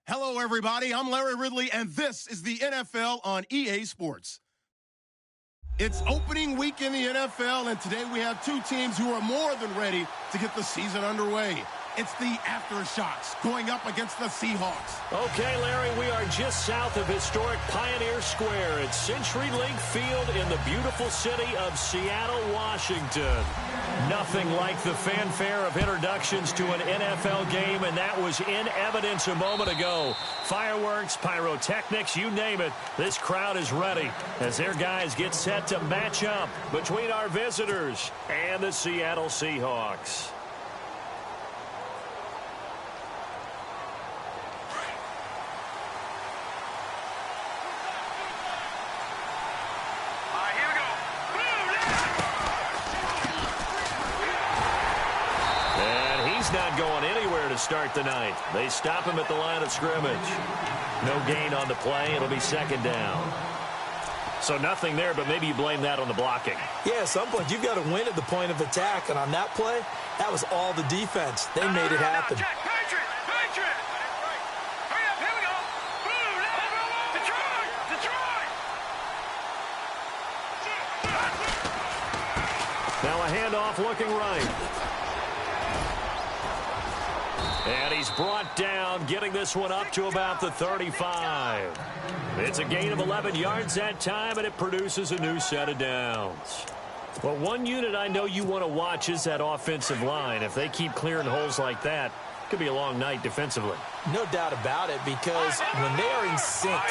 Hello, everybody. I'm Larry Ridley, and this is the NFL on EA Sports. It's opening week in the NFL, and today we have two teams who are more than ready to get the season underway. It's the Aftershocks going up against the Seahawks. Okay, Larry, we are just south of historic Pioneer Square at CenturyLink Field in the beautiful city of Seattle, Washington. Nothing like the fanfare of introductions to an NFL game, and that was in evidence a moment ago. Fireworks, pyrotechnics, you name it. This crowd is ready as their guys get set to match up between our visitors and the Seattle Seahawks. Not going anywhere to start the night. They stop him at the line of scrimmage. No gain on the play. It'll be second down. So nothing there, but maybe you blame that on the blocking. Yeah, at some point you've got to win at the point of attack, and on that play, that was all the defense. They made it happen. Now a handoff looking right. And he's brought down, getting this one up to about the 35. It's a gain of 11 yards that time, and it produces a new set of downs. Well, one unit I know you want to watch is that offensive line. If they keep clearing holes like that, it could be a long night defensively. No doubt about it, because when they are in sync,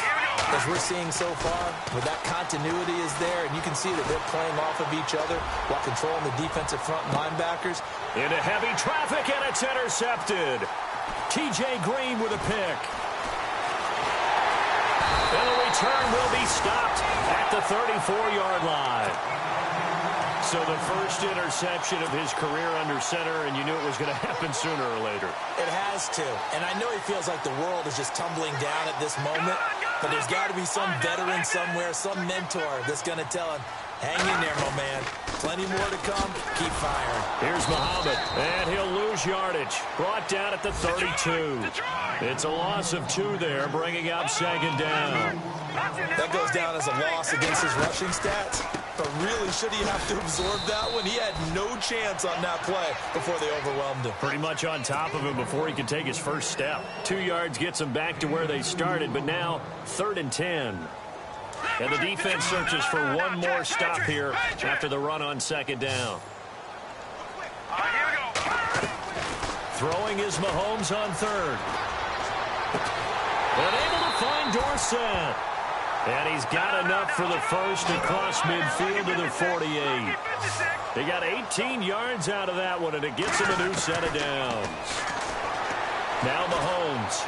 as we're seeing so far, where that continuity is there, and you can see that they're playing off of each other while controlling the defensive front linebackers. Into heavy traffic, and it's intercepted. T.J. Green with a pick. And the return will be stopped at the 34-yard line. So the first interception of his career under center, and you knew it was going to happen sooner or later. It has to. And I know he feels like the world is just tumbling down at this moment, but there's got to be some veteran somewhere, some mentor that's going to tell him, hang in there, my man. Plenty more to come. Keep firing. Here's Muhammad, and he'll lose yardage. Brought down at the 32. It's a loss of 2 there, bringing up second down. That goes down as a loss against his rushing stats. But really, should he have to absorb that one? He had no chance on that play before they overwhelmed him. Pretty much on top of him before he could take his first step. 2 yards gets him back to where they started, but now 3rd and 10. And the defense searches for one more stop here after the run on second down. Throwing is Mahomes on 3rd. And able to find Dorsett. And he's got enough for the first across midfield to the 48. They got 18 yards out of that one, and it gets him a new set of downs. Now Mahomes.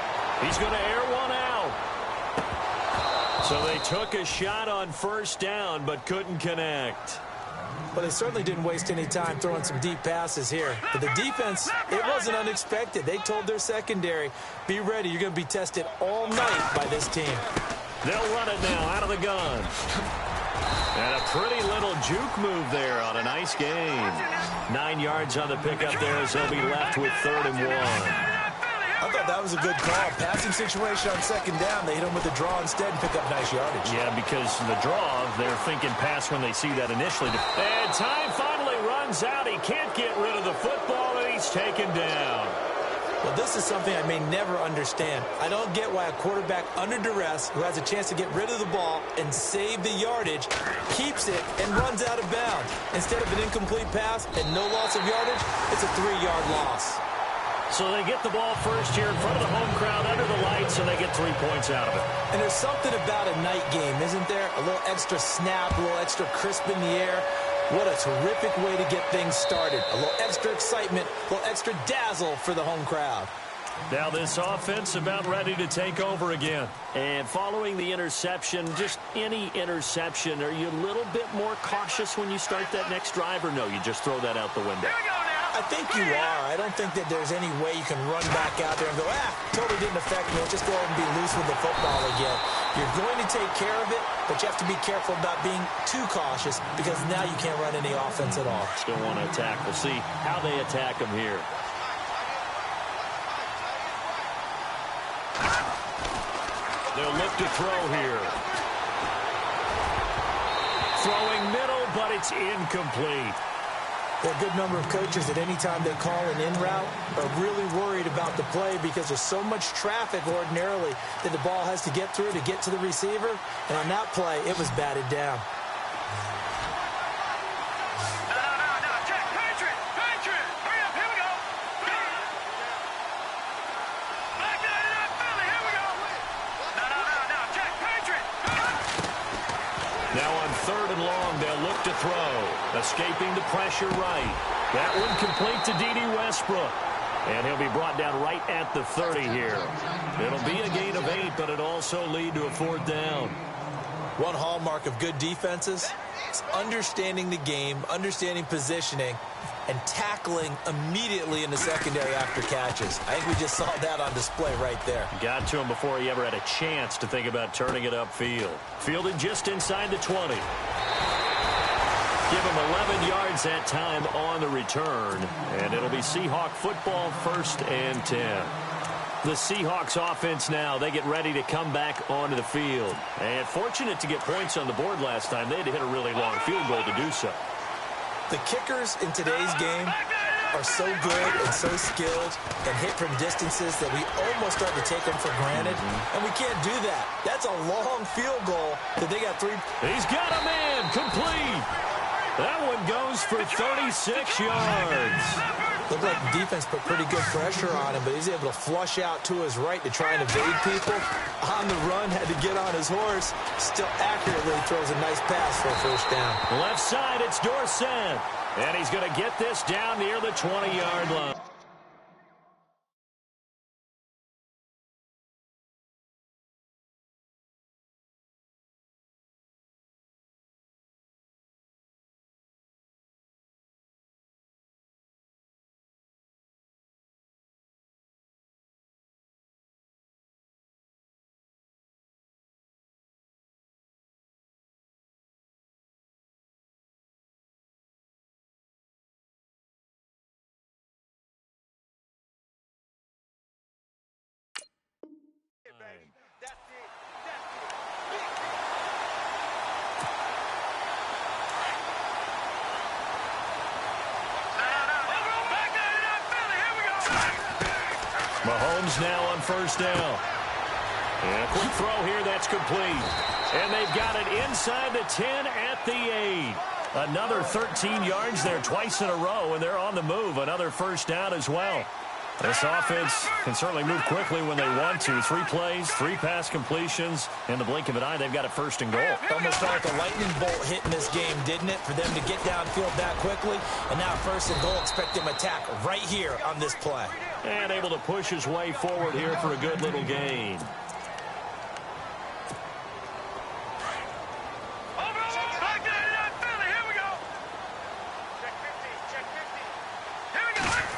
He's going to air one out. So they took a shot on first down, but couldn't connect. Well, they certainly didn't waste any time throwing some deep passes here. But the defense, it wasn't unexpected. They told their secondary, be ready. You're going to be tested all night by this team. They'll run it now out of the gun. And a pretty little juke move there on a nice gain. 9 yards on the pickup there as they'll be left with 3rd and 1. I thought that was a good call. Passing situation on second down. They hit him with a draw instead and pick up nice yardage. Yeah, because the draw, they're thinking pass when they see that initially. And time finally runs out. He can't get rid of the football, and he's taken down. Well, this is something I may never understand. I don't get why a quarterback under duress who has a chance to get rid of the ball and save the yardage keeps it and runs out of bounds. Instead of an incomplete pass and no loss of yardage, it's a 3-yard loss. So they get the ball first here in front of the home crowd under the lights, and they get 3 points out of it. And there's something about a night game, isn't there? A little extra snap, a little extra crisp in the air. What a terrific way to get things started. A little extra excitement, a little extra dazzle for the home crowd. Now this offense about ready to take over again. And following the interception, just any interception, are you a little bit more cautious when you start that next drive, or no, you just throw that out the window? I think you are. I don't think that there's any way you can run back out there and go, totally didn't affect me. Just go ahead and be loose with the football again. You're going to take care of it, but you have to be careful about being too cautious because now you can't run any offense at all. Still want to attack. We'll see how they attack them here. They'll look to throw here. Throwing middle, but it's incomplete. A good number of coaches at any time they call an in route are really worried about the play because there's so much traffic ordinarily that the ball has to get through to get to the receiver. And on that play, it was batted down. Now on 3rd and long, they'll look to throw. Escaping the pressure right. That one complete to D.D. Westbrook. And he'll be brought down right at the 30 here. It'll be a gain of 8, but it'll also lead to a 4th down. One hallmark of good defenses is understanding the game, understanding positioning, and tackling immediately in the secondary after catches. I think we just saw that on display right there. Got to him before he ever had a chance to think about turning it upfield. Fielded just inside the 20. Give him 11 yards that time on the return. And it'll be Seahawk football, 1st and 10. The Seahawks offense now, they get ready to come back onto the field. And fortunate to get points on the board last time. They had to hit a really long field goal to do so. The kickers in today's game are so good and so skilled and hit from distances that we almost start to take them for granted, and we can't do that. That's a long field goal that they got 3. He's got a man complete. That one goes for 36 yards. Looked like the defense put pretty good pressure on him, but he's able to flush out to his right to try and evade people. On the run, had to get on his horse. Still accurately throws a nice pass for a 1st down. Left side, it's Dorsett. And he's going to get this down near the 20-yard line. Mahomes now on 1st down. And a quick throw here, that's complete. And they've got it inside the 10 at the 8. Another 13 yards there twice in a row, and they're on the move. Another 1st down as well. This offense can certainly move quickly when they want to. 3 plays, 3 pass completions. In the blink of an eye, they've got a 1st and goal. Almost like a lightning bolt hit in this game, didn't it? For them to get downfield that quickly. And now 1st and goal, expect them to attack right here on this play. And able to push his way forward here for a good little gain.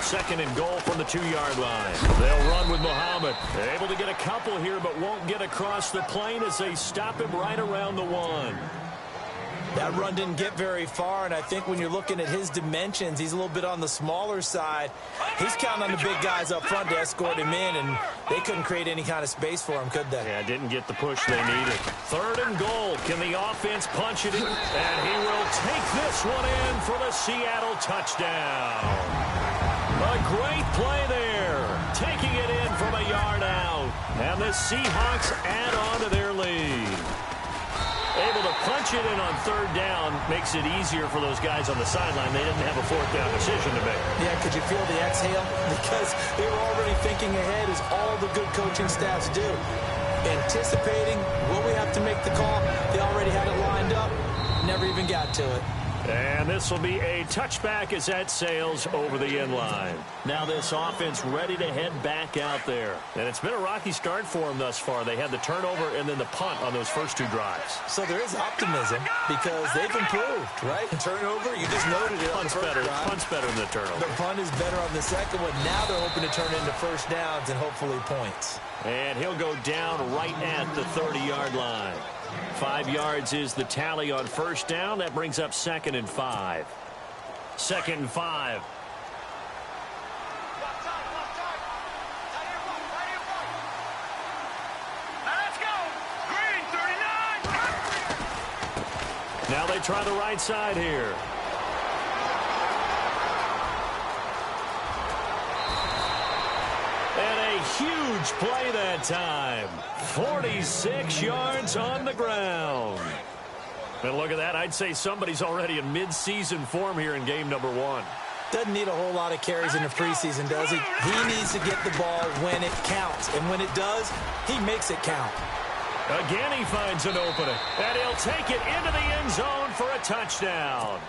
Second and goal from the 2-yard line. They'll run with Muhammad. They're able to get a couple here, but won't get across the plane as they stop him right around the 1. That run didn't get very far, and I think when you're looking at his dimensions, he's a little bit on the smaller side. He's counting on the big guys up front to escort him in, and they couldn't create any kind of space for him, could they? Yeah, didn't get the push they needed. 3rd and goal. Can the offense punch it in? And he will take this one in for the Seattle touchdown. A great play there. Taking it in from a yard out. And the Seahawks add on to their lead. Able to punch it in on 3rd down makes it easier for those guys on the sideline. They didn't have a 4th down decision to make. Yeah, could you feel the exhale? Because they were already thinking ahead, as all the good coaching staffs do. Anticipating, will we have to make the call? They already had it lined up. Never even got to it. And this will be a touchback as that sails over the end line. Now this offense ready to head back out there. And it's been a rocky start for them thus far. They had the turnover and then the punt on those first 2 drives. So there is optimism because they've improved, right? Turnover, you just noted it. Punt's better than the turnover. The punt is better on the second one. Now they're hoping to turn into 1st downs and hopefully points. And he'll go down right at the 30-yard line. 5 yards is the tally on 1st down. That brings up 2nd and 5. 2nd and 5. Let's go. Now they try the right side here. And a huge play that time. 46 yards on the ground. And look at that. I'd say somebody's already in mid-season form here in game number 1. Doesn't need a whole lot of carries in the preseason, does he? He needs to get the ball when it counts. And when it does, he makes it count. Again, he finds an opening. And he'll take it into the end zone for a touchdown.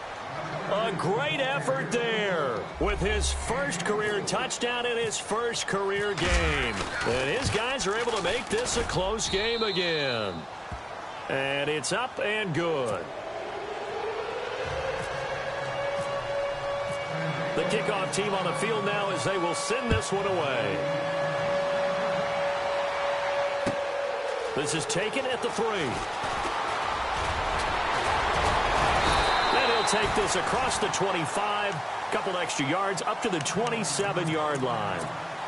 A great effort there with his first career touchdown in his first career game. And his guys are able to make this a close game again. And it's up and good. The kickoff team on the field now as they will send this one away. This is taken at the 3. And he'll take this across the 25, couple extra yards up to the 27-yard line.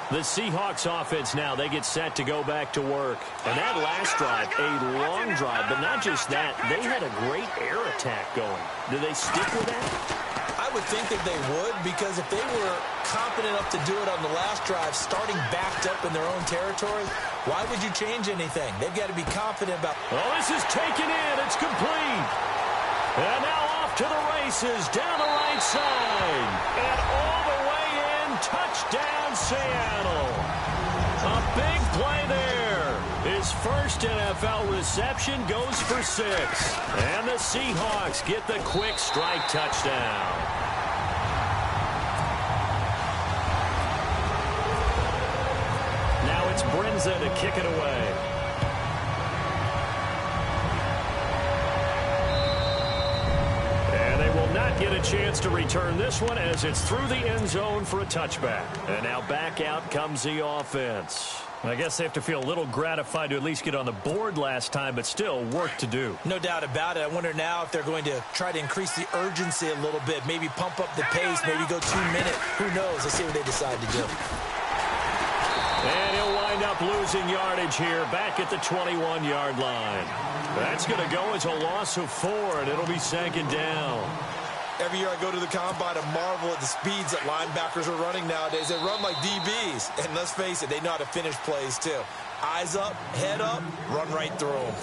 The Seahawks offense now, they get set to go back to work. And that last drive, a long drive, but not just that, they had a great air attack going. Do they stick with that? I would think that they would, because if they were confident enough to do it on the last drive, starting backed up in their own territory, why would you change anything? They've got to be confident about... Oh, this is taken in. It's complete. And now off to the races down the right side. And all the way in, touchdown Seattle. A big play there. His first NFL reception goes for 6. And the Seahawks get the quick strike touchdown. Now it's Brinza to kick it away. And they will not get a chance to return this one as it's through the end zone for a touchback. And now back out comes the offense. I guess they have to feel a little gratified to at least get on the board last time, but still work to do. No doubt about it. I wonder now if they're going to try to increase the urgency a little bit, maybe pump up the pace, maybe go 2 minutes. Who knows? Let's see what they decide to do. And he'll wind up losing yardage here back at the 21-yard line. That's going to go as a loss of 4, and it'll be 2nd down. Every year I go to the combine and marvel at the speeds that linebackers are running nowadays. They run like DBs. And let's face it, they know how to finish plays too. Eyes up, head up, run right through them.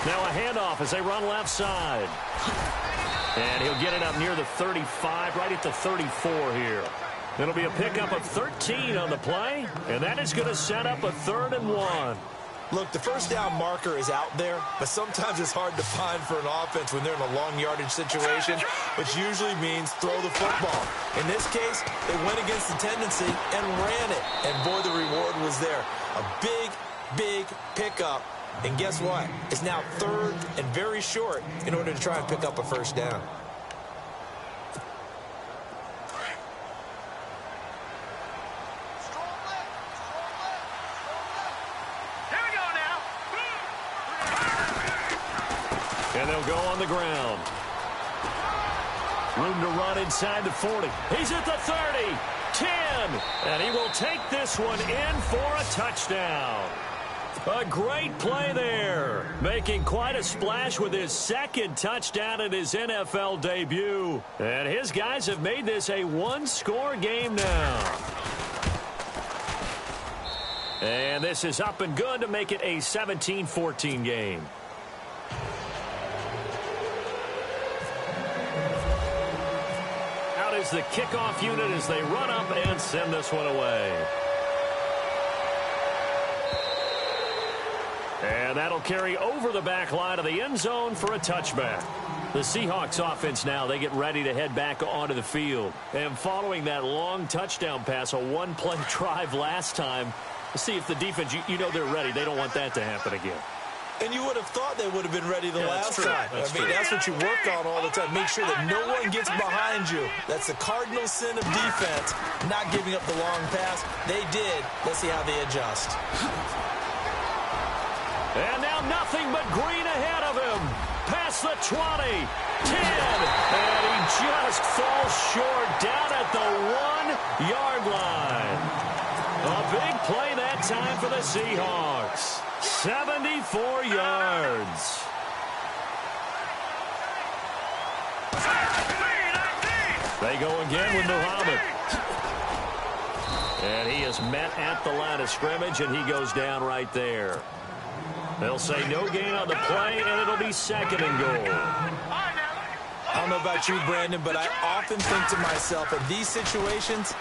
Now a handoff as they run left side. And he'll get it up near the 35, right at the 34 here. It'll be a pickup of 13 on the play, and that is going to set up a 3rd and 1. Look, the first down marker is out there, but sometimes it's hard to find for an offense when they're in a long yardage situation, which usually means throw the football. In this case, they went against the tendency and ran it, and boy, the reward was there. A big, big pickup. And guess what? It's now 3rd and very short in order to try and pick up a first down. Here we go now. And they'll go on the ground. Room to run inside the 40. He's at the 30, 10, and he will take this one in for a touchdown. A great play there, making quite a splash with his 2nd touchdown in his NFL debut. And his guys have made this a 1-score game now. And this is up and good to make it a 17-14 game. Out is the kickoff unit as they run up and send this one away. And that'll carry over the back line of the end zone for a touchback. The Seahawks offense now, they get ready to head back onto the field. And following that long touchdown pass, a 1-play drive last time, see if the defense, you know they're ready. They don't want that to happen again. And you would have thought they would have been ready the last time. That's what you work on all the time. Make sure that no one gets behind you. That's the cardinal sin of defense, not giving up the long pass. They did. Let's see how they adjust. And now nothing but green ahead of him. Past the 20, 10, and he just falls short down at the 1-yard line. A big play that time for the Seahawks. 74 yards. They go again with Muhammad. And he is met at the line of scrimmage, and he goes down right there. They'll say no gain on the play, and it'll be second and goal. I don't know about you, Brandon, but I often think to myself, in these situations,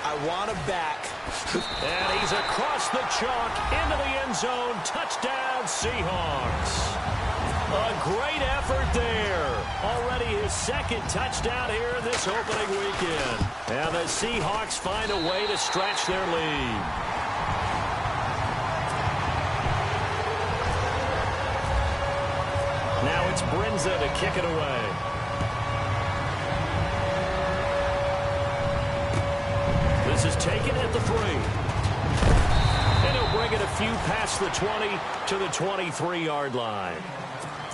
I want to back. And he's across the chalk into the end zone. Touchdown, Seahawks. A great effort there. Already his second touchdown here this opening weekend. And the Seahawks find a way to stretch their lead. Now it's Brinza to kick it away. This is taken at the 3. And he'll bring it a few past the 20 to the 23-yard line.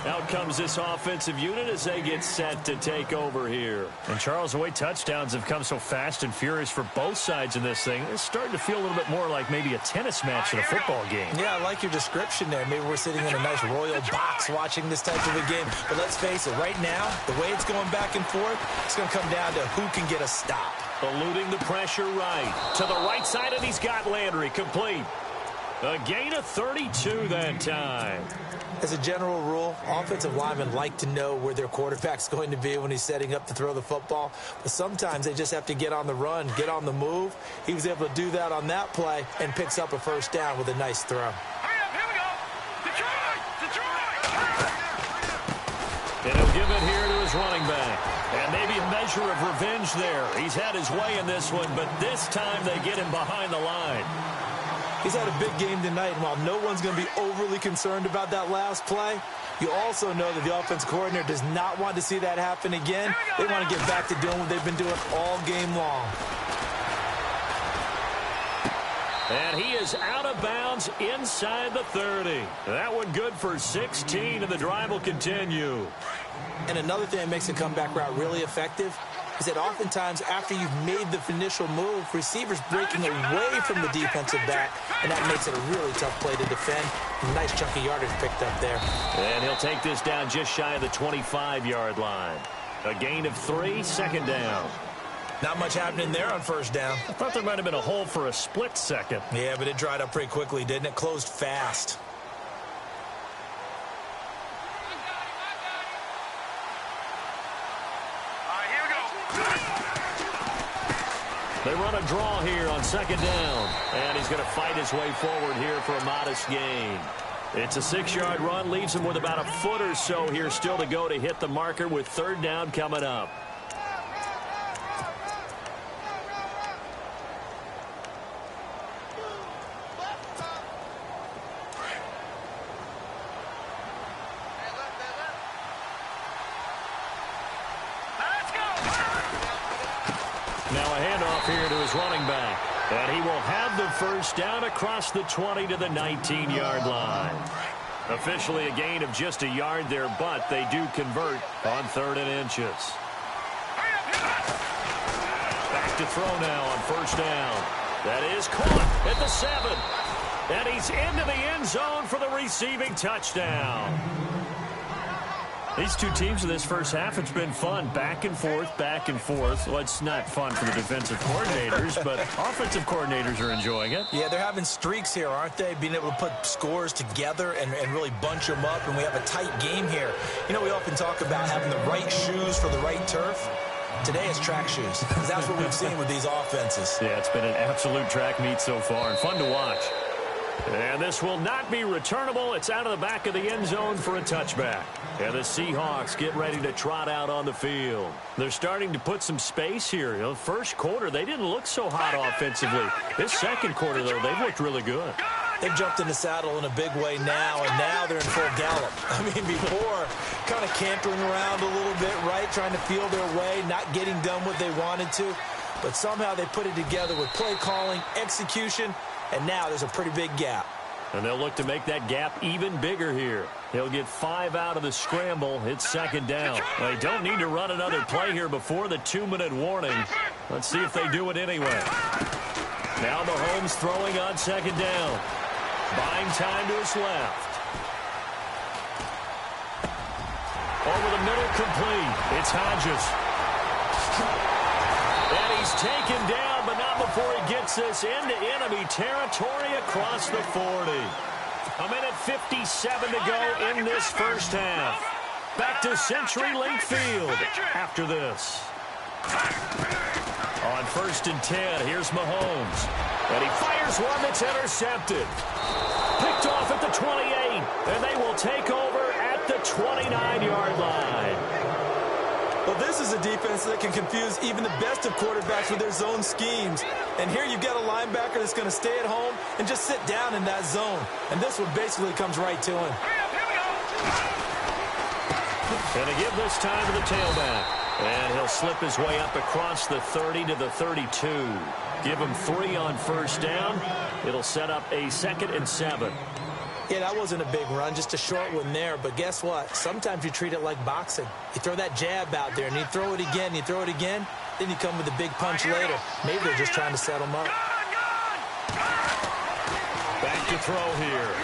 Out comes this offensive unit as they get set to take over here. And, Charles, the way touchdowns have come so fast and furious for both sides in this thing, it's starting to feel a little bit more like maybe a tennis match than a football game. Yeah, I like your description there. Maybe we're sitting in a nice royal box watching this type of a game. But let's face it, right now, the way it's going back and forth, it's going to come down to who can get a stop. Eluding the pressure right. To the right side, and he's got Landry complete. A gain of 32 that time. As a general rule, offensive linemen like to know where their quarterback's going to be when he's setting up to throw the football. But sometimes they just have to get on the run, get on the move. He was able to do that on that play and picks up a first down with a nice throw. Hurry up, here we go. Detroit! And he'll give it here to his running back. And maybe a measure of revenge there. He's had his way in this one, but this time they get him behind the line. He's had a big game tonight, and while no one's going to be overly concerned about that last play, you also know that the offense coordinator does not want to see that happen again. They want to get back to doing what they've been doing all game long. And he is out of bounds inside the 30. That one good for 16, and the drive will continue. And another thing that makes a comeback route really effective is that oftentimes after you've made the initial move, receivers breaking away from the defensive back, and that makes it a really tough play to defend. Nice chunky yardage picked up there. And he'll take this down just shy of the 25-yard line. A gain of 3, second down. Not much happening there on first down. I thought there might have been a hole for a split second. Yeah, but it dried up pretty quickly, didn't it? Closed fast. They run a draw here on second down. And he's going to fight his way forward here for a modest gain. It's a 6-yard run. Leaves him with about a foot or so here still to go to hit the marker with third down coming up. Now a handoff here to his running back. And he will have the first down across the 20 to the 19-yard line. Officially a gain of just a yard there, but they do convert on 3rd and inches. Back to throw now on first down. That is caught at the 7. And he's into the end zone for the receiving touchdown. These two teams in this first half, it's been fun. Back and forth, back and forth. Well, it's not fun for the defensive coordinators, but offensive coordinators are enjoying it. Yeah, they're having streaks here, aren't they? Being able to put scores together and really bunch them up, and we have a tight game here. You know, we often talk about having the right shoes for the right turf. Today it's track shoes, because that's what we've seen with these offenses. Yeah, it's been an absolute track meet so far, and fun to watch. And this will not be returnable. It's out of the back of the end zone for a touchback. And the Seahawks get ready to trot out on the field. They're starting to put some space here. You know, first quarter, they didn't look so hot offensively. This second quarter, though, they've looked really good. They've jumped in the saddle in a big way now, and now they're in full gallop. I mean, before, kind of cantering around a little bit, right, trying to feel their way, not getting done what they wanted to. But somehow they put it together with play calling, execution, and now there's a pretty big gap. And they'll look to make that gap even bigger here. He'll get 5 out of the scramble. It's second down. They don't need to run another play here before the 2-minute warning. Let's see if they do it anyway. Now Mahomes throwing on second down. Buying time to his left. Over the middle, complete. It's Hodges. And he's taken down, but not before he gets this into enemy territory across the 40. A minute 57 to go in this first half. Back to CenturyLink Field after this. On 1st and 10, here's Mahomes. And he fires one that's intercepted. Picked off at the 28, and they will take over at the 29-yard line. Well, this is a defense that can confuse even the best of quarterbacks with their zone schemes. And here you've got a linebacker that's going to stay at home and just sit down in that zone. And this one basically comes right to him. And to give this time to the tailback. And he'll slip his way up across the 30 to the 32. Give him 3 on first down. It'll set up a 2nd and 7. Yeah, that wasn't a big run, just a short one there. But guess what? Sometimes you treat it like boxing. You throw that jab out there, and you throw it again, you throw it again, then you come with a big punch later. Maybe they're just trying to set him up. Back to throw here.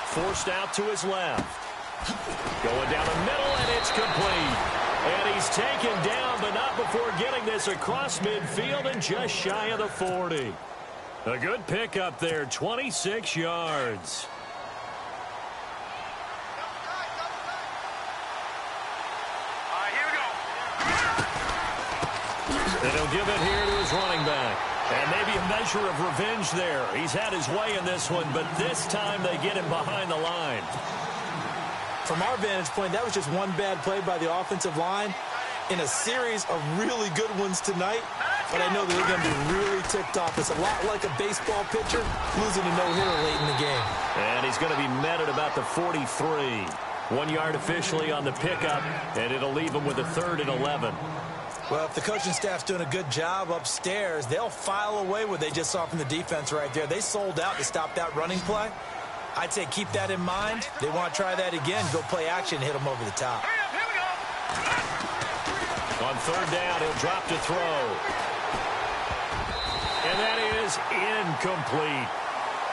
Forced out to his left. Going down the middle, and it's complete. And he's taken down, but not before getting this across midfield and just shy of the 40. A good pickup there, 26 yards. All right, here we go. And he'll give it here to his running back. And maybe a measure of revenge there. He's had his way in this one, but this time they get him behind the line. From our vantage point, that was just one bad play by the offensive line in a series of really good ones tonight. But I know that they're going to be really ticked off. It's a lot like a baseball pitcher losing a no-hitter late in the game. And he's going to be met at about the 43. 1 yard officially on the pickup, and it'll leave him with a 3rd and 11. Well, if the coaching staff's doing a good job upstairs, they'll file away what they just saw from the defense right there. They sold out to stop that running play. I'd say keep that in mind. They want to try that again, go play action, hit them over the top. Here we go. On 3rd down, he'll drop to throw. And that is incomplete.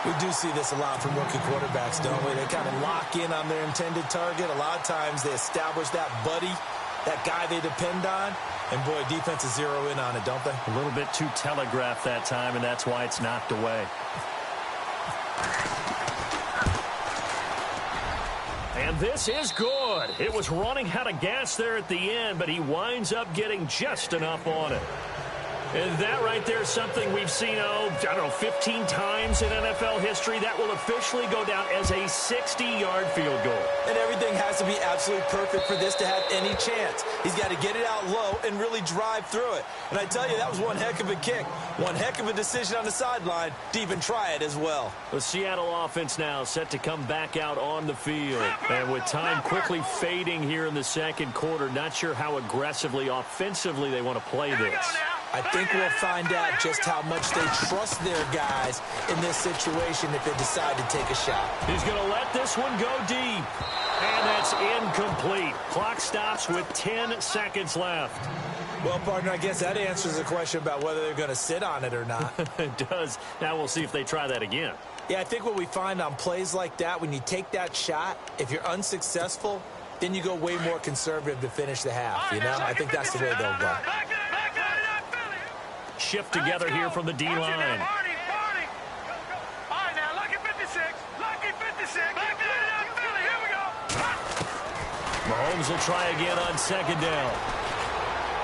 We do see this a lot from rookie quarterbacks, don't we? They kind of lock in on their intended target. A lot of times they establish that buddy, that guy they depend on. And, boy, defenses zero in on it, don't they? A little bit too telegraphed that time, and that's why it's knocked away. And this is good. It was running out of gas there at the end, but he winds up getting just enough on it. And that right there is something we've seen, I don't know, 15 times in NFL history. That will officially go down as a 60-yard field goal. And everything has to be absolutely perfect for this to have any chance. He's got to get it out low and really drive through it. And I tell you, that was one heck of a kick. One heck of a decision on the sideline to even try it as well. The Seattle offense now set to come back out on the field. And with time quickly fading here in the second quarter, not sure how aggressively, offensively they want to play this. I think we'll find out just how much they trust their guys in this situation if they decide to take a shot. He's going to let this one go deep. And that's incomplete. Clock stops with 10 seconds left. Well, partner, I guess that answers the question about whether they're going to sit on it or not. It does. Now we'll see if they try that again. Yeah, I think what we find on plays like that, when you take that shot, if you're unsuccessful, then you go way more conservative to finish the half, you know? I think that's the way they'll go. Shift together here from the D-line. All right, now, lucky 56. Lucky 56. Here we go. Mahomes will try again on second down.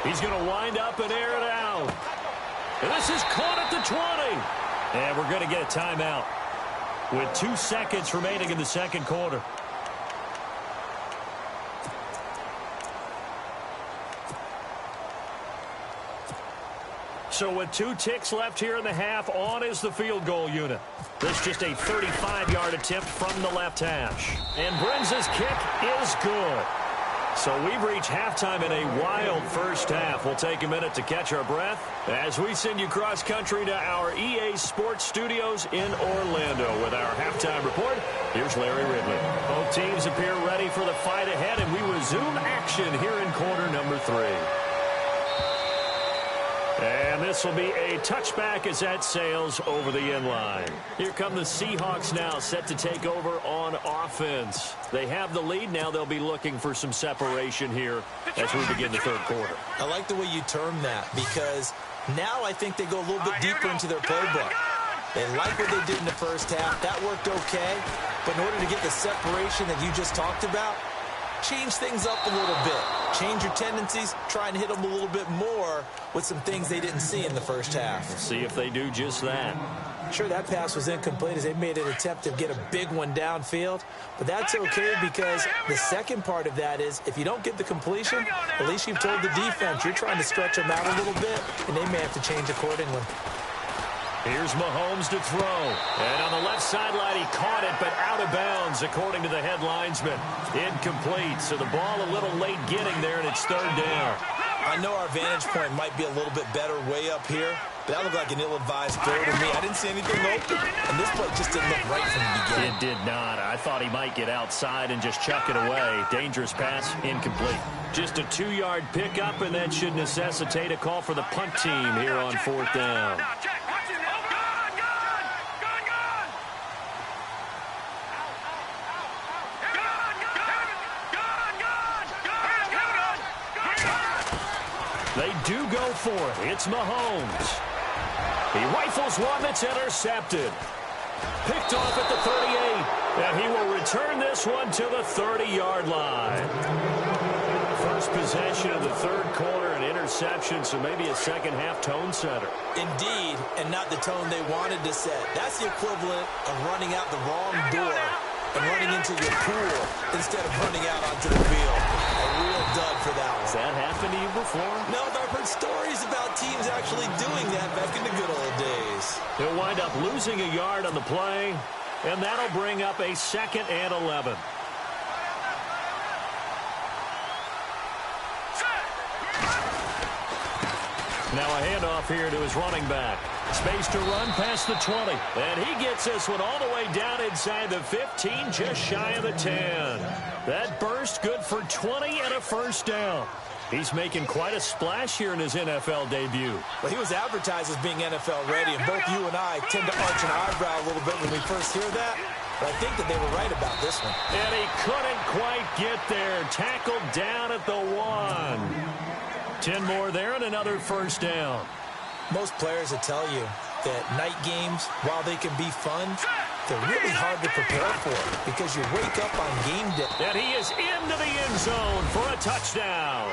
He's going to wind up and air it out. And this is caught at the 20. And we're going to get a timeout with 2 seconds remaining in the second quarter. So with 2 ticks left here in the half, on is the field goal unit. This just a 35-yard attempt from the left hash. And Brenza's kick is good. So we've reached halftime in a wild first half. We'll take a minute to catch our breath as we send you cross-country to our EA Sports Studios in Orlando with our halftime report. Here's Larry Ridley. Both teams appear ready for the fight ahead, and we resume action here in quarter number 3. And this will be a touchback as that sails over the end line. Here come the Seahawks now, set to take over on offense. They have the lead. Now they'll be looking for some separation here as we begin the third quarter. I like the way you term that, because now I think they go a little bit deeper into their playbook. They like what they did in the first half. That worked okay. But in order to get the separation that you just talked about, change things up a little bit. Change your tendencies. Try and hit them a little bit more with some things they didn't see in the first half. We'll see if they do just that. Sure, that pass was incomplete as they made an attempt to get a big one downfield. But that's okay, because the second part of that is if you don't get the completion, at least you've told the defense you're trying to stretch them out a little bit, and they may have to change accordingly. Here's Mahomes to throw. And on the left sideline, he caught it, but out of bounds, according to the head linesman. Incomplete. So the ball a little late getting there, and it's third down. I know our vantage point might be a little bit better way up here, but that looked like an ill-advised throw to me. I didn't see anything open, and this play just didn't look right from the beginning. It did not. I thought he might get outside and just chuck it away. Dangerous pass, incomplete. Just a 2-yard pickup, and that should necessitate a call for the punt team here on fourth down. They do go for it. It's Mahomes. He rifles one that's intercepted. Picked off at the 38. And he will return this one to the 30-yard line. First possession of the third quarter, an interception, so maybe a second-half tone setter. Indeed, and not the tone they wanted to set. That's the equivalent of running out the wrong door and running into your pool instead of running out onto the field. A real dud for that one. Has that happened to you before? No, but I've heard stories about teams actually doing that back in the good old days. He'll wind up losing a yard on the play, and that'll bring up a 2nd and 11. Now a handoff here to his running back. Space to run past the 20. And he gets this one all the way down inside the 15, just shy of the 10. That burst good for 20 and a first down. He's making quite a splash here in his NFL debut. Well, he was advertised as being NFL ready, and both you and I tend to arch an eyebrow a little bit when we first hear that. But I think that they were right about this one. And he couldn't quite get there. Tackled down at the 1. 10 more there and another first down. Most players will tell you that night games, while they can be fun, they're really hard to prepare for because you wake up on game day. And he is into the end zone for a touchdown.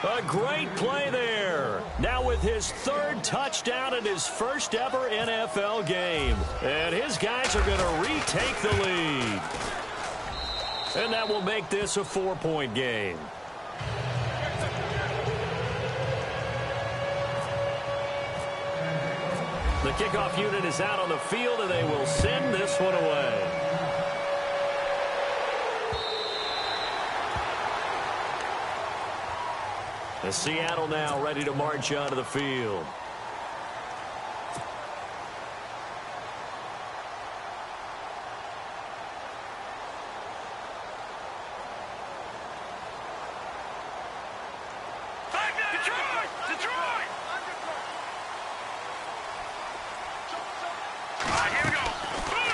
A great play there. Now with his 3rd touchdown in his first ever NFL game. And his guys are going to retake the lead. And that will make this a 4-point game. The kickoff unit is out on the field, and they will send this one away. The Seattle now ready to march onto the field.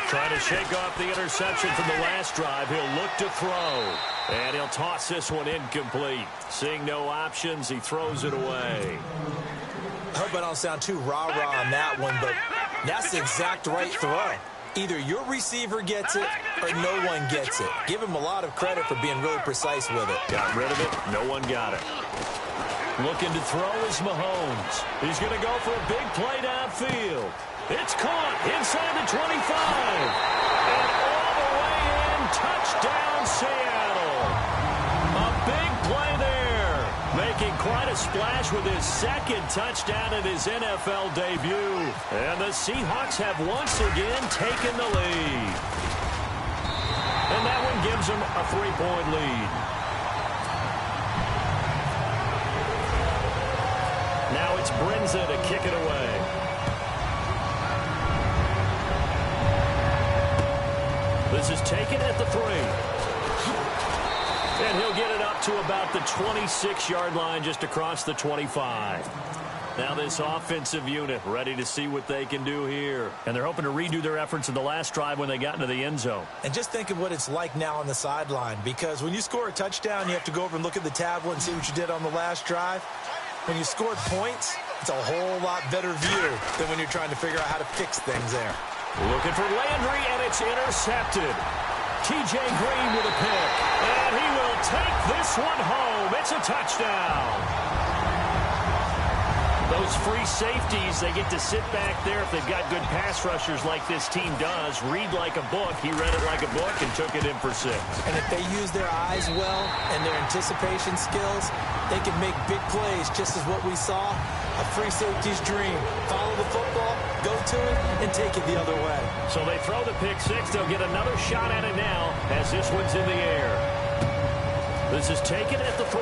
Trying to shake off the interception from the last drive. He'll look to throw. And he'll toss this one incomplete. Seeing no options, he throws it away. I hope I don't sound too rah-rah on that one, but that's the exact right throw. Either your receiver gets it or no one gets it. Give him a lot of credit for being really precise with it. Got rid of it. No one got it. Looking to throw is Mahomes. He's going to go for a big play downfield. It's caught inside the 25. And all the way in, touchdown Seattle. A big play there. Making quite a splash with his second touchdown in his NFL debut. And the Seahawks have once again taken the lead. And that one gives them a 3-point lead. Now it's Brinza to kick it away. This is taken at the 3. And he'll get it up to about the 26-yard line, just across the 25. Now this offensive unit ready to see what they can do here. And they're hoping to redo their efforts in the last drive when they got into the end zone. And just think of what it's like now on the sideline, because when you score a touchdown, you have to go over and look at the tablet and see what you did on the last drive. When you scored points, it's a whole lot better view than when you're trying to figure out how to fix things there. Looking for Landry, and it's intercepted. T.J. Green with a pick, and he will take this one home. It's a touchdown. Those free safeties, they get to sit back there if they've got good pass rushers like this team does. Read like a book. He read it like a book and took it in for 6. And if they use their eyes well and their anticipation skills, they can make big plays, just as what we saw. A free safety's dream. Follow the football, go to it, and take it the other way. So they throw the pick 6. They'll get another shot at it now as this one's in the air. This is taken at the 3.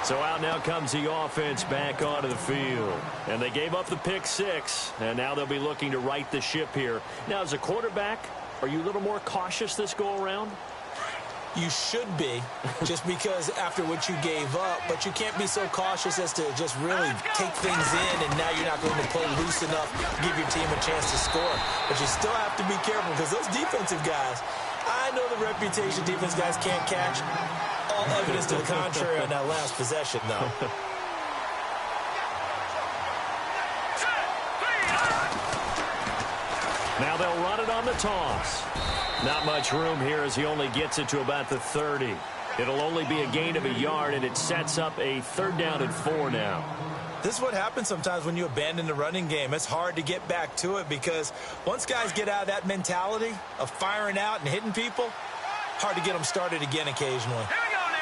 So out now comes the offense back onto the field. And they gave up the pick 6, and now they'll be looking to right the ship here. Now, as a quarterback, are you a little more cautious this go-around? You should be, just because after what you gave up, but you can't be so cautious as to just really take things in, and now you're not going to play loose enough to give your team a chance to score. But you still have to be careful, because those defensive guys, I know the reputation defense guys can't catch. All evidence to the contrary on that last possession, though. Now they'll run it on the toss. Not much room here as he only gets it to about the 30. It'll only be a gain of a yard, and it sets up a 3rd down and 4 now. This is what happens sometimes when you abandon the running game. It's hard to get back to it, because once guys get out of that mentality of firing out and hitting people, hard to get them started again occasionally. Here we go now.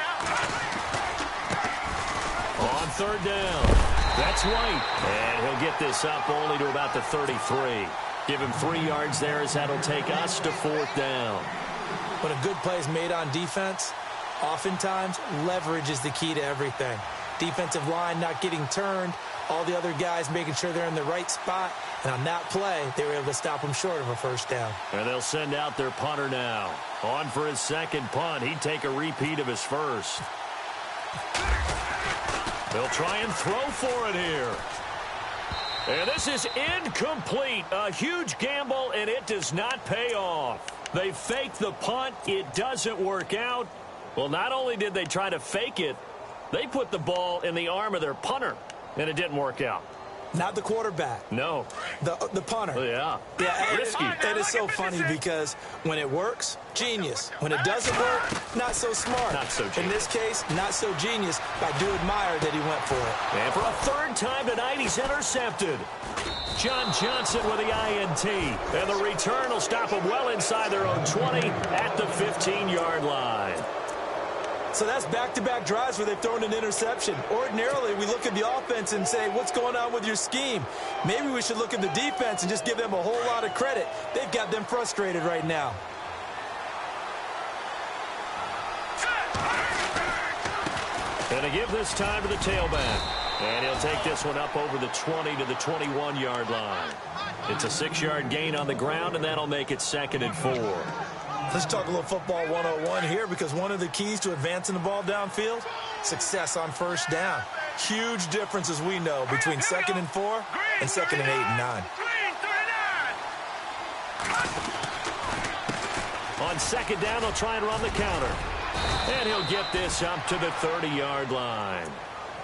On 3rd down, that's White. And he'll get this up only to about the 33. Give him 3 yards there as that'll take us to 4th down. When a good play is made on defense, oftentimes leverage is the key to everything. Defensive line not getting turned, all the other guys making sure they're in the right spot, and on that play, they were able to stop them short of a 1st down. And they'll send out their punter now. On for his 2nd punt. He'd take a repeat of his 1st. They'll try and throw for it here. And this is incomplete. A huge gamble, and it does not pay off. They fake the punt. It doesn't work out. Well, not only did they try to fake it, they put the ball in the arm of their punter, and it didn't work out. Not the quarterback. No. The punter. Yeah. Risky. It is so funny, because when it works, genius. When it doesn't work, not so smart. Not so genius. In this case, not so genius. I do admire that he went for it. And for a 3rd time tonight, he's intercepted. John Johnson with the INT. And the return will stop him well inside their own 20 at the 15-yard line. So that's back-to-back drives where they've thrown an interception. Ordinarily, we look at the offense and say, what's going on with your scheme? Maybe we should look at the defense and just give them a whole lot of credit. They've got them frustrated right now. Going to give this time to the tailback. And he'll take this one up over the 20 to the 21-yard line. It's a 6-yard gain on the ground, and that'll make it 2nd and 4. Let's talk a little football 101 here, because one of the keys to advancing the ball downfield, success on 1st down. Huge difference, as we know, between 2nd and 4 and 2nd and 8 and 9. On 2nd down, they'll try and run the counter. And he'll get this up to the 30-yard line.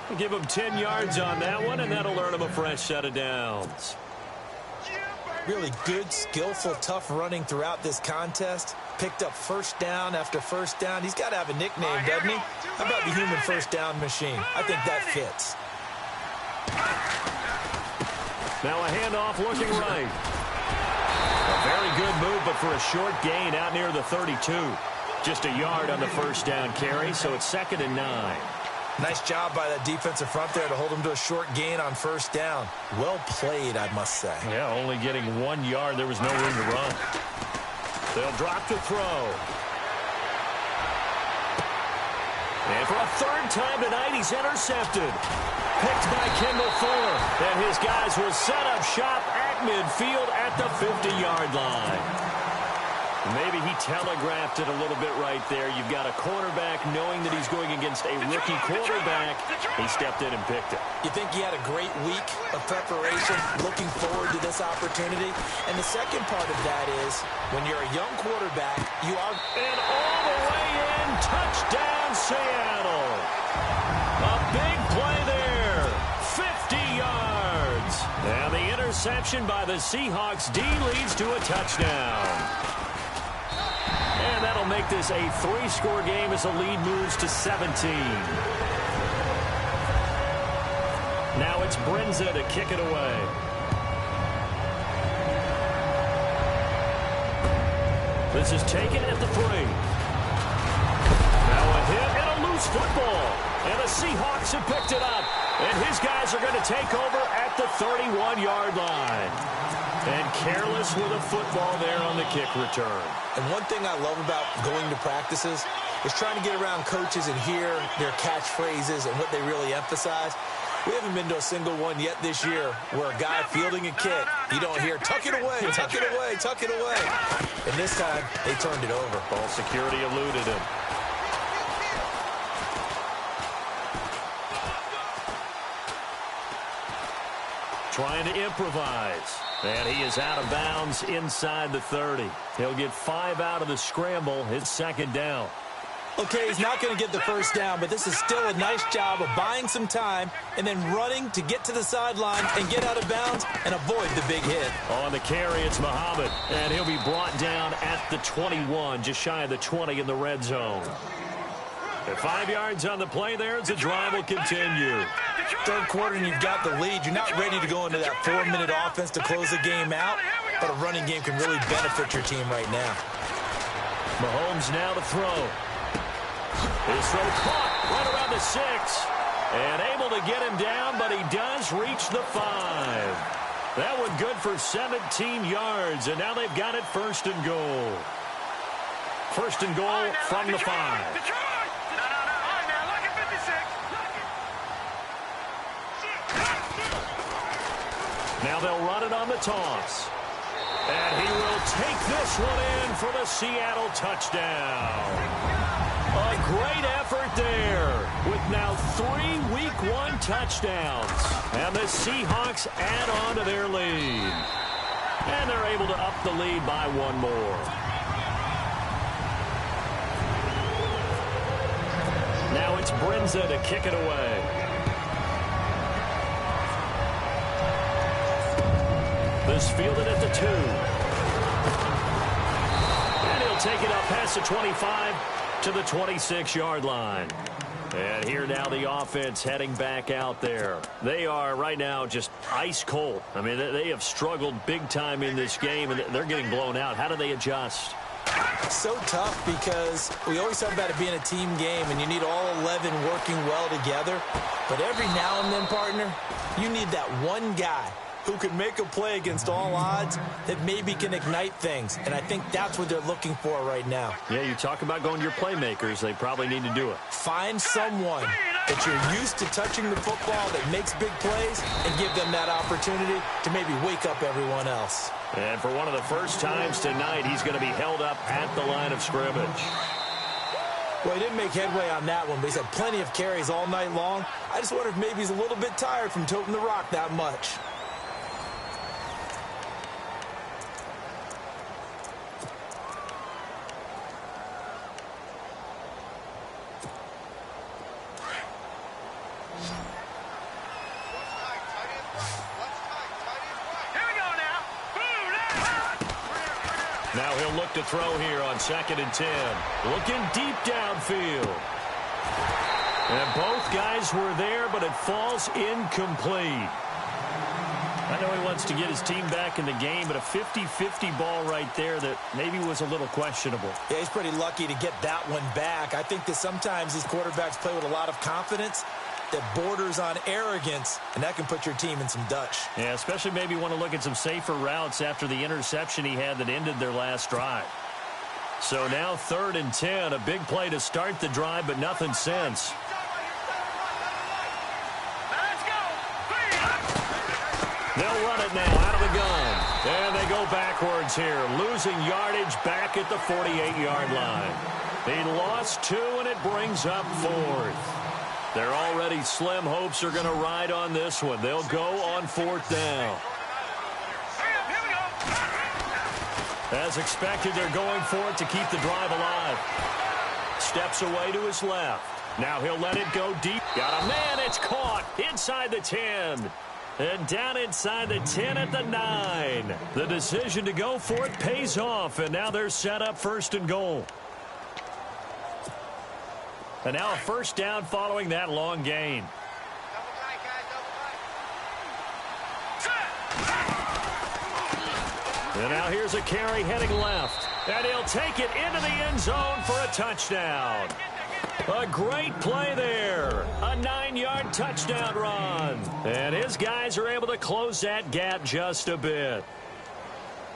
We'll give him 10 yards on that one, and that'll earn him a fresh set of downs. Really good, skillful, tough running throughout this contest. Picked up 1st down after 1st down. He's got to have a nickname, doesn't he? How about the human 1st down machine? I think that fits. Now a handoff looking right. A very good move, but for a short gain out near the 32. Just a yard on the first down carry, so it's 2nd and 9. Nice job by that defensive front there to hold him to a short gain on first down. Well played, I must say. Yeah, only getting 1 yard. There was no room to run. They'll drop to throw. And for a 3rd time tonight, he's intercepted. Picked by Kendall Fuller. And his guys will set up shop at midfield at the 50-yard line. Maybe he telegraphed it a little bit right there. You've got a cornerback knowing that he's going against a rookie quarterback. He stepped in and picked it. You think he had a great week of preparation, looking forward to this opportunity? And the second part of that is, when you're a young quarterback, you are... And all the way in, touchdown Seattle. A big play there, 50 yards. And the interception by the Seahawks D leads to a touchdown. And that'll make this a 3-score game as the lead moves to 17. Now it's Brinza to kick it away. This is taken at the 3. Now a hit and a loose football. And the Seahawks have picked it up. And his guys are going to take over at the 31-yard line. And careless with a football there on the kick return. And one thing I love about going to practices is trying to get around coaches and hear their catchphrases and what they really emphasize. We haven't been to a single one yet this year where a guy fielding a kick, you don't hear, tuck it away, tuck it away, tuck it away. And this time, they turned it over. Ball security eluded him. Trying to improvise. And he is out of bounds inside the 30. He'll get 5 out of the scramble. It's 2nd down. Okay, he's not going to get the first down, but this is still a nice job of buying some time and then running to get to the sideline and get out of bounds and avoid the big hit. On the carry, it's Muhammad. And he'll be brought down at the 21, just shy of the 20 in the red zone. At 5 yards on the play there as the drive will continue. 3rd quarter and you've got the lead. You're not ready to go into that 4-minute offense to close the game out, but a running game can really benefit your team right now. Mahomes now to throw. His throw caught right around the 6. And able to get him down, but he does reach the 5. That one good for 17 yards, and now they've got it 1st and goal. 1st and goal from the 5. Now they'll run it on the toss. And he will take this one in for the Seattle touchdown. A great effort there with now 3 Week 1 touchdowns. And the Seahawks add on to their lead. And they're able to up the lead by 1 more. Now it's Brinza to kick it away. This fielded at the 2. And he'll take it up past the 25 to the 26-yard line. And here now the offense heading back out there. They are right now just ice cold. I mean, they have struggled big time in this game, and they're getting blown out. How do they adjust? So tough because we always talk about it being a team game, and you need all 11 working well together. But every now and then, partner, you need that one guy who can make a play against all odds that maybe can ignite things. And I think that's what they're looking for right now. Yeah, you talk about going to your playmakers. They probably need to do it. Find someone that you're used to touching the football that makes big plays and give them that opportunity to maybe wake up everyone else. And for one of the first times tonight, he's going to be held up at the line of scrimmage. Well, he didn't make headway on that one, but he's had plenty of carries all night long. I just wonder if maybe he's a little bit tired from toting the rock that much. Now he'll look to throw here on 2nd and 10. Looking deep downfield. And both guys were there, but it falls incomplete. I know he wants to get his team back in the game, but a 50-50 ball right there that maybe was a little questionable. Yeah, he's pretty lucky to get that one back. I think that sometimes these quarterbacks play with a lot of confidence that borders on arrogance, and that can put your team in some Dutch. Yeah, especially maybe want to look at some safer routes after the interception he had that ended their last drive. So now 3rd and 10, a big play to start the drive, but nothing since. They'll run it now out of the gun. And they go backwards here, losing yardage back at the 48-yard line. He lost 2, and it brings up 4th. Their already slim hopes are going to ride on this one. They'll go on 4th down. As expected, they're going for it to keep the drive alive. Steps away to his left. Now he'll let it go deep. Got a man. It's caught inside the 10. And down inside the 10 at the 9. The decision to go for it pays off, and now they're set up 1st and goal. And now a 1st down following that long gain. And now here's a carry heading left. And he'll take it into the end zone for a touchdown. A great play there. A 9-yard touchdown run. And his guys are able to close that gap just a bit.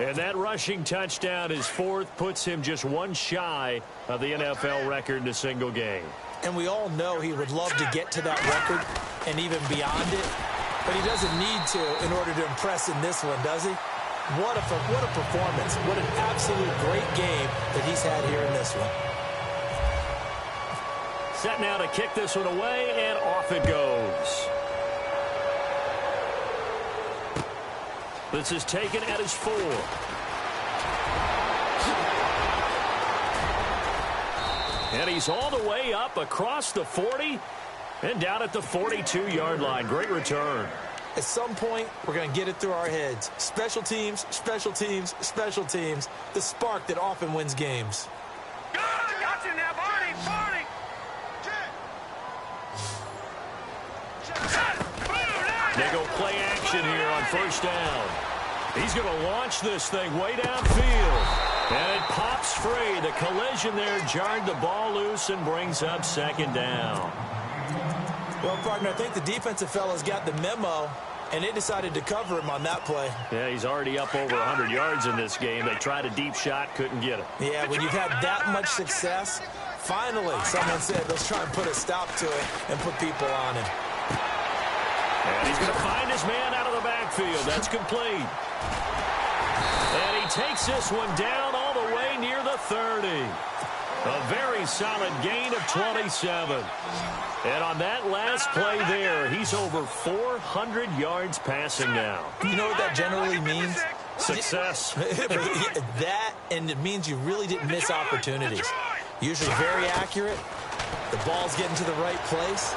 And that rushing touchdown, his 4th, puts him just one shy of the NFL record in a single game. And we all know he would love to get to that record and even beyond it. But he doesn't need to in order to impress in this one, does he? What a performance. What an absolute great game that he's had here in this one. Set now to kick this one away, and off it goes. This is taken at his 4. And he's all the way up across the 40 and down at the 42-yard line. Great return. At some point, we're going to get it through our heads. Special teams, special teams, special teams. The spark that often wins games. Got you now, Barney, Barney. They go play action here on 1st down. He's going to launch this thing way downfield. And it pops free. The collision there jarred the ball loose and brings up 2nd down. Well, partner, I think the defensive fellas got the memo, and they decided to cover him on that play. Yeah, he's already up over 100 yards in this game. They tried a deep shot, couldn't get it. Yeah, when you've had that much success, finally someone said, let's try and put a stop to it and put people on him. And he's going to find his man out of the backfield. That's complete. And he takes this one down all the way near the 30. A very solid gain of 27. And on that last play there, he's over 400 yards passing now. You know what that generally means? Success. That, and it means you really didn't miss opportunities. Usually very accurate. The ball's getting to the right place.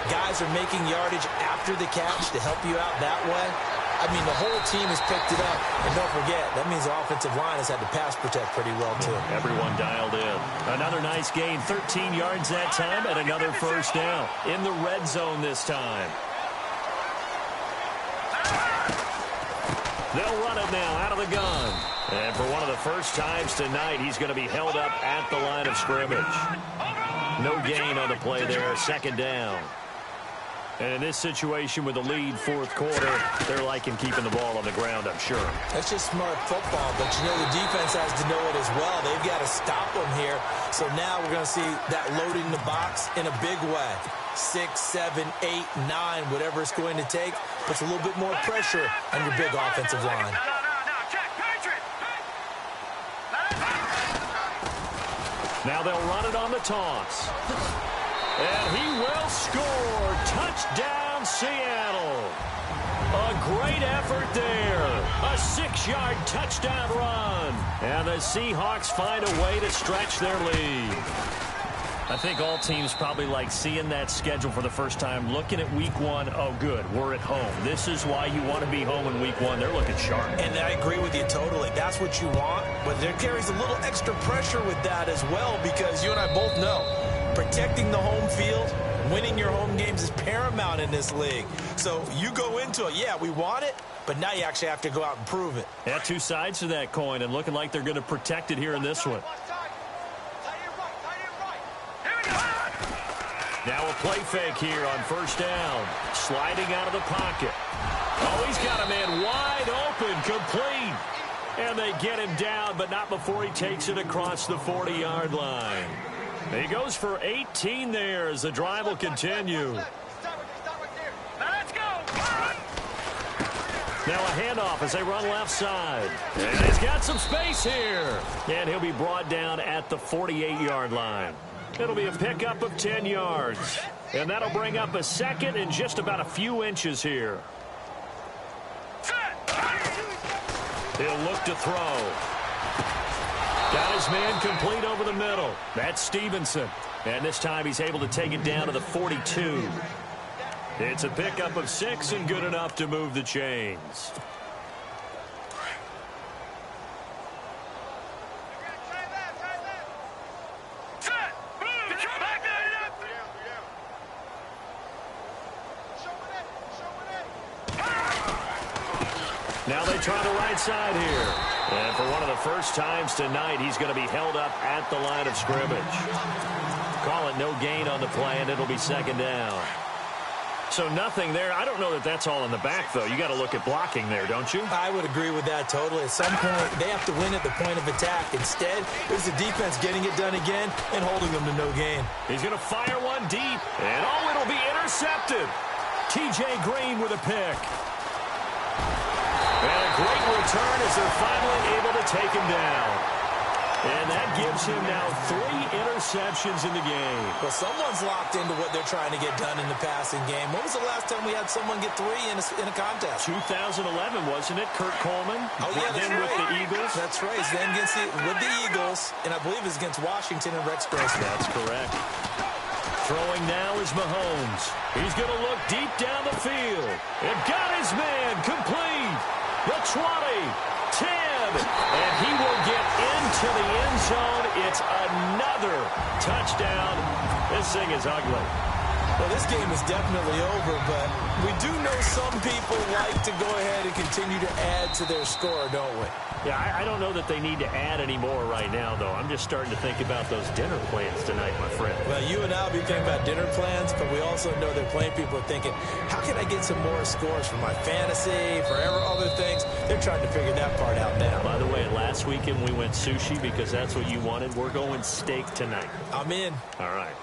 Guys are making yardage after the catch to help you out that way. I mean, the whole team has picked it up. And don't forget, that means the offensive line has had to pass protect pretty well, too. Everyone dialed in. Another nice gain, 13 yards that time, and another 1st down. In the red zone this time. They'll run it now out of the gun. And for one of the first times tonight, he's going to be held up at the line of scrimmage. No gain on the play there, 2nd down. And in this situation with the lead 4th quarter, they're liking keeping the ball on the ground, I'm sure. That's just smart football, but you know the defense has to know it as well. They've got to stop them here. So now we're going to see that loading the box in a big way. 6, 7, 8, 9, whatever it's going to take, puts a little bit more pressure on your big offensive line. Now they'll run it on the toss. And he will score. Touchdown, Seattle. A great effort there. A 6-yard touchdown run. And the Seahawks find a way to stretch their lead. I think all teams probably like seeing that schedule for the first time, looking at week 1. Oh, good, we're at home. This is why you want to be home in week 1. They're looking sharp. And I agree with you totally. That's what you want. But there carries a little extra pressure with that as well, because you and I both know Protecting the home field, winning your home games is paramount in this league. So you go into it, yeah, we want it, but now you actually have to go out and prove it. Yeah, two sides to that coin, and looking like they're going to protect it here in this one. Now a play fake here on first down. Sliding out of the pocket. Oh, he's got a man wide open, complete. And they get him down, but not before he takes it across the 40-yard line. He goes for 18 there as the drive will continue. Now a handoff as they run left side. And he's got some space here. And he'll be brought down at the 48-yard line. It'll be a pickup of 10 yards. And that'll bring up a second and just about a few inches here. He'll look to throw. Got his man complete over the middle. That's Stevenson. And this time he's able to take it down to the 42. It's a pickup of 6 and good enough to move the chains. Now they try the right side here. And for one of the first times tonight, he's going to be held up at the line of scrimmage. Call it no gain on the play, and it'll be second down. So nothing there. I don't know that that's all in the back, though. You got to look at blocking there, don't you? I would agree with that totally. At some point, they have to win at the point of attack. Instead, it was the defense getting it done again and holding them to no gain. He's going to fire one deep, and oh, it'll be intercepted. T.J. Green with a pick. And a great return as they're finally able to take him down. And that gives him now 3 interceptions in the game. Well, someone's locked into what they're trying to get done in the passing game. When was the last time we had someone get 3 in a contest? 2011, wasn't it? Kurt Coleman. Oh, yeah, that's then right. With the Eagles. That's right. Then with the Eagles, and I believe it's against Washington and Rex Grossman. That's correct. Throwing now is Mahomes. He's going to look deep down the field. And got his man complete. The 20, 10, and he will get into the end zone. It's another touchdown. This thing is ugly. Well, this game is definitely over, but we do know some people like to go ahead and continue to add to their score, don't we? Yeah, I don't know that they need to add any more right now, though. I'm just starting to think about those dinner plans tonight, my friend. Well, you and I will be thinking about dinner plans, but we also know that plenty of people are thinking, how can I get some more scores for my fantasy, for other things? They're trying to figure that part out now. By the way, last weekend we went sushi because that's what you wanted. We're going steak tonight. I'm in. All right.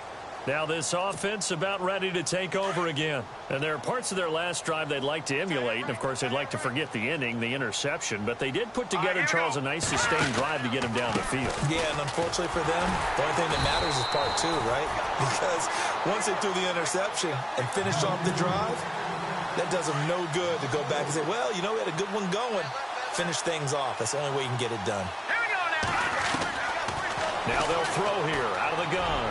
Now this offense about ready to take over again. And there are parts of their last drive they'd like to emulate. And, of course, they'd like to forget the inning, the interception. But they did put together, Charles, a nice sustained drive to get him down the field. Yeah, and unfortunately for them, the only thing that matters is part 2, right? Because once they threw the interception and finished off the drive, that does them no good to go back and say, well, you know, we had a good one going. Finish things off. That's the only way you can get it done. Now they'll throw here out of the gun.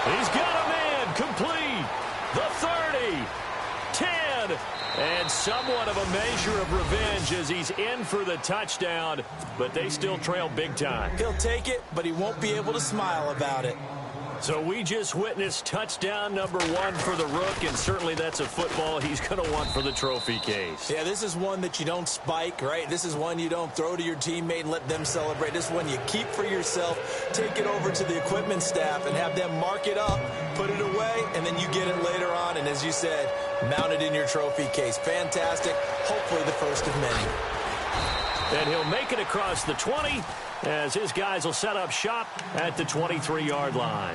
He's got a man complete. The 30, 10, and somewhat of a measure of revenge as he's in for the touchdown, but they still trail big time. He'll take it, but he won't be able to smile about it. So we just witnessed touchdown number 1 for the Rook, and certainly that's a football he's going to want for the trophy case. Yeah, this is one that you don't spike, right? This is one you don't throw to your teammate and let them celebrate. This is one you keep for yourself, take it over to the equipment staff and have them mark it up, put it away, and then you get it later on, and as you said, mount it in your trophy case. Fantastic. Hopefully the first of many. And he'll make it across the 20 as his guys will set up shop at the 23-yard line.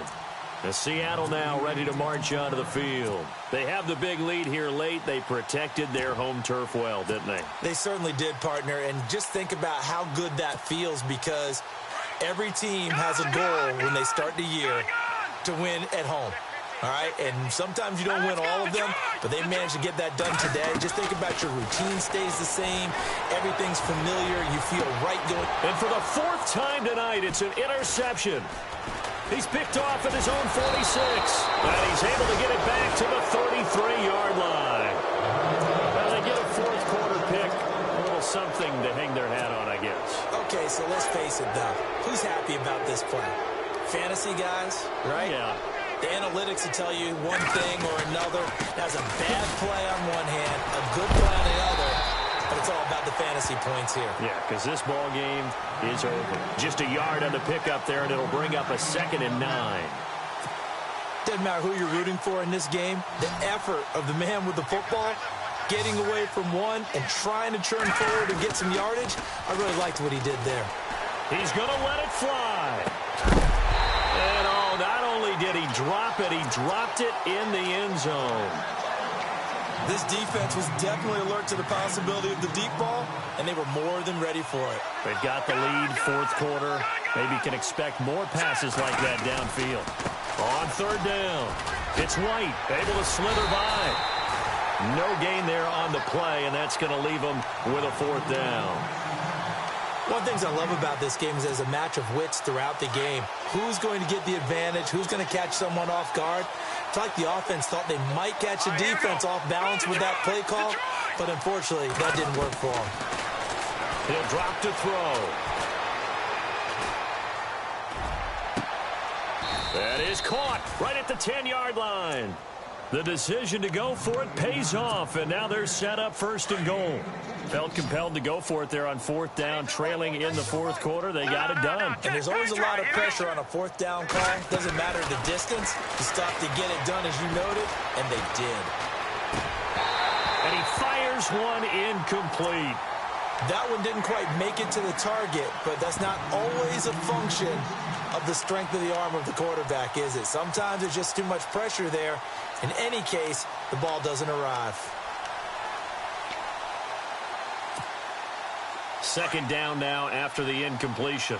The Seattle now ready to march onto the field. They have the big lead here late. They protected their home turf well, didn't they? They certainly did, partner. And just think about how good that feels because every team has a goal when they start the year to win at home. All right, and sometimes you don't win all of them, but they managed to get that done today. Just think about your routine stays the same. Everything's familiar. You feel right going. And for the 4th time tonight, it's an interception. He's picked off at his own 46, and he's able to get it back to the 33-yard line. Well, they get a 4th quarter pick, a little something to hang their hat on, I guess. Okay, so let's face it, though. Who's happy about this play? fantasy guys, right? Yeah. The analytics will tell you one thing or another. That's a bad play on one hand, a good play on the other, but it's all about the fantasy points here. Yeah, because this ball game is over. Just a yard on the pickup there, and it'll bring up a 2nd and 9. Doesn't matter who you're rooting for in this game. The effort of the man with the football, getting away from one and trying to turn forward and get some yardage, I really liked what he did there. He's going to let it fly. And not only did he drop it, he dropped it in the end zone. This defense was definitely alert to the possibility of the deep ball, and they were more than ready for it. They've got the lead, 4th quarter. Maybe can expect more passes like that downfield. On 3rd down, it's White, able to slither by. No gain there on the play, and that's going to leave them with a 4th down. One of the things I love about this game is there's a match of wits throughout the game. Who's going to get the advantage? Who's going to catch someone off guard? It's like the offense thought they might catch the defense off balance with that play call, but unfortunately, that didn't work for them. He'll drop to throw. That is caught right at the 10-yard line. The decision to go for it pays off, and now they're set up 1st and goal. Felt compelled to go for it there on 4th down, trailing in the 4th quarter. They got it done. And there's always a lot of pressure on a 4th down call. Doesn't matter the distance. You stop to get it done, as you noted, and they did. And he fires one incomplete. That one didn't quite make it to the target, but that's not always a function of the strength of the arm of the quarterback, is it? Sometimes there's just too much pressure there. In any case, the ball doesn't arrive. 2nd down now after the incompletion.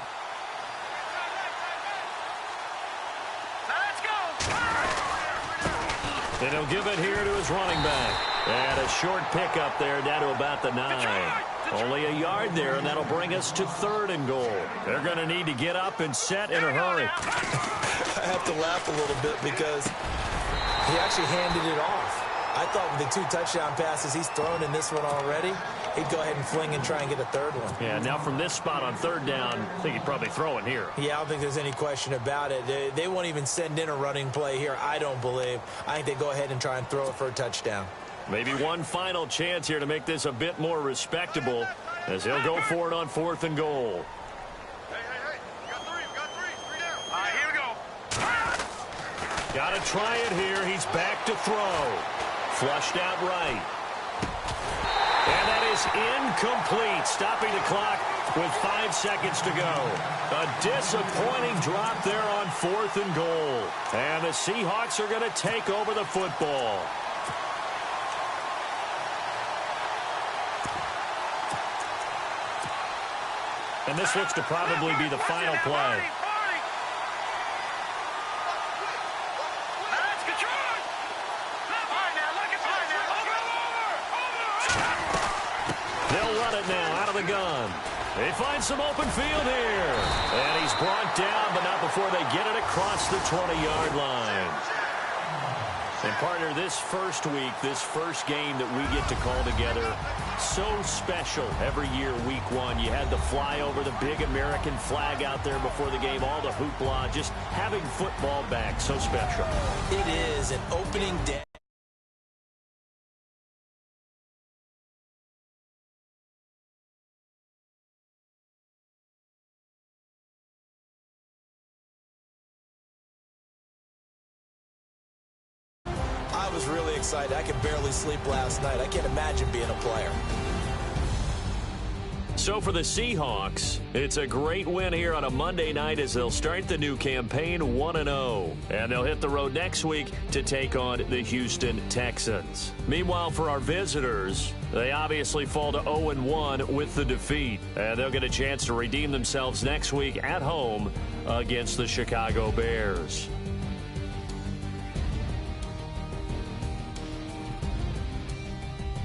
Let's go. And he'll give it here to his running back. And a short pickup there down to about the 9. Only a yard there, and that'll bring us to 3rd and goal. They're going to need to get up and set in a hurry. I have to laugh a little bit because he actually handed it off. I thought with the 2 touchdown passes he's thrown in this one already, he'd go ahead and fling and try and get a 3rd one. Yeah, now from this spot on 3rd down, I think he'd probably throw it here. Yeah, I don't think there's any question about it. They won't even send in a running play here, I don't believe. I think they go ahead and try and throw it for a touchdown. Maybe one final chance here to make this a bit more respectable as he'll go for it on 4th and goal. Hey. We got three. 3 down. All right, here we go. Got to try it here. He's back to throw. Flushed out right. And that is incomplete, stopping the clock with 5 seconds to go. A disappointing drop there on 4th and goal. And the Seahawks are going to take over the football. And this looks to probably be the final play. They'll run it now out of the gun. They find some open field here. And he's brought down, but not before they get it across the 20-yard line. And, partner, this first week, this first game that we get to call together, so special every year, week 1. You had the flyover, the big American flag out there before the game, all the hoopla, just having football back, so special. It is an opening day. I was really excited. I could barely sleep last night. I can't imagine being a player. So for the Seahawks, it's a great win here on a Monday night as they'll start the new campaign 1-0. And they'll hit the road next week to take on the Houston Texans. Meanwhile, for our visitors, they obviously fall to 0-1 with the defeat. And they'll get a chance to redeem themselves next week at home against the Chicago Bears.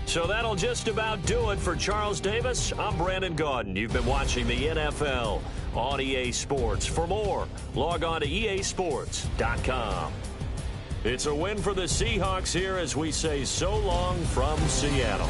So that'll just about do it for Charles Davis. I'm Brandon Gaudin. You've been watching the NFL on EA Sports. For more, log on to easports.com. It's a win for the Seahawks here as we say so long from Seattle.